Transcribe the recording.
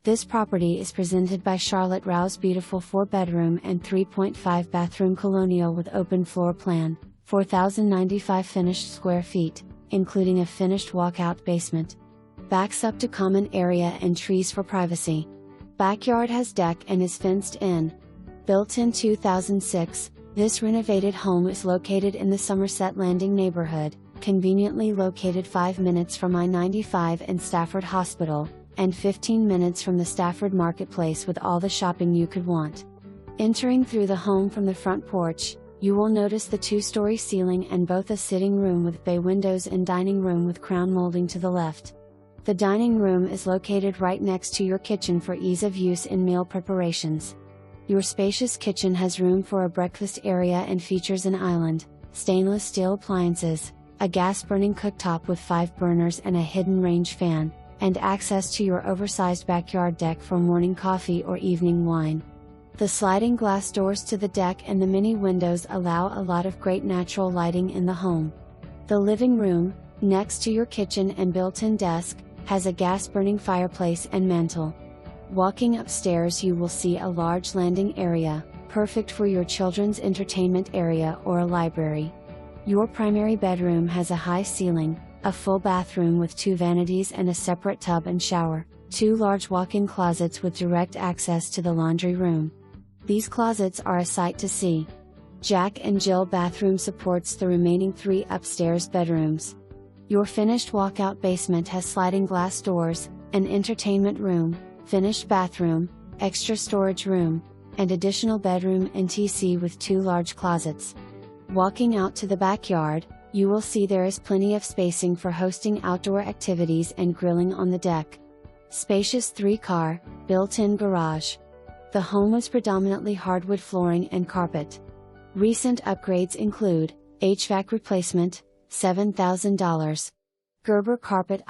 This property is presented by Charlotte Rouse beautiful 4-bedroom and 3.5 bathroom colonial with open floor plan, 4,095 finished square feet, including a finished walkout basement. Backs up to common area and trees for privacy. Backyard has deck and is fenced in. Built in 2006, this renovated home is located in the Somerset Landing neighborhood, conveniently located 5 minutes from I-95 and Stafford Hospital, and 15 minutes from the Stafford Marketplace with all the shopping you could want. Entering through the home from the front porch, you will notice the 2-story ceiling and both a sitting room with bay windows and dining room with crown molding to the left. The dining room is located right next to your kitchen for ease of use in meal preparations. Your spacious kitchen has room for a breakfast area and features an island, stainless steel appliances, a gas-burning cooktop with 5 burners and a hidden range fan, and access to your oversized backyard deck for morning coffee or evening wine. The sliding glass doors to the deck and the many windows allow a lot of great natural lighting in the home. The living room, next to your kitchen and built-in desk, has a gas-burning fireplace and mantel. Walking upstairs you will see a large landing area, perfect for your children's entertainment area or a library. Your primary bedroom has a high ceiling, a full bathroom with 2 vanities and a separate tub and shower, 2 large walk-in closets with direct access to the laundry room. These closets are a sight to see. Jack and Jill bathroom supports the remaining 3 upstairs bedrooms. Your finished walkout basement has sliding glass doors, an entertainment room, finished bathroom, extra storage room, and additional bedroom etc. with 2 large closets. Walking out to the backyard, you will see there is plenty of spacing for hosting outdoor activities and grilling on the deck. Spacious 3-car, built-in garage. The home was predominantly hardwood flooring and carpet. Recent upgrades include HVAC replacement, $7,000. Gerber carpet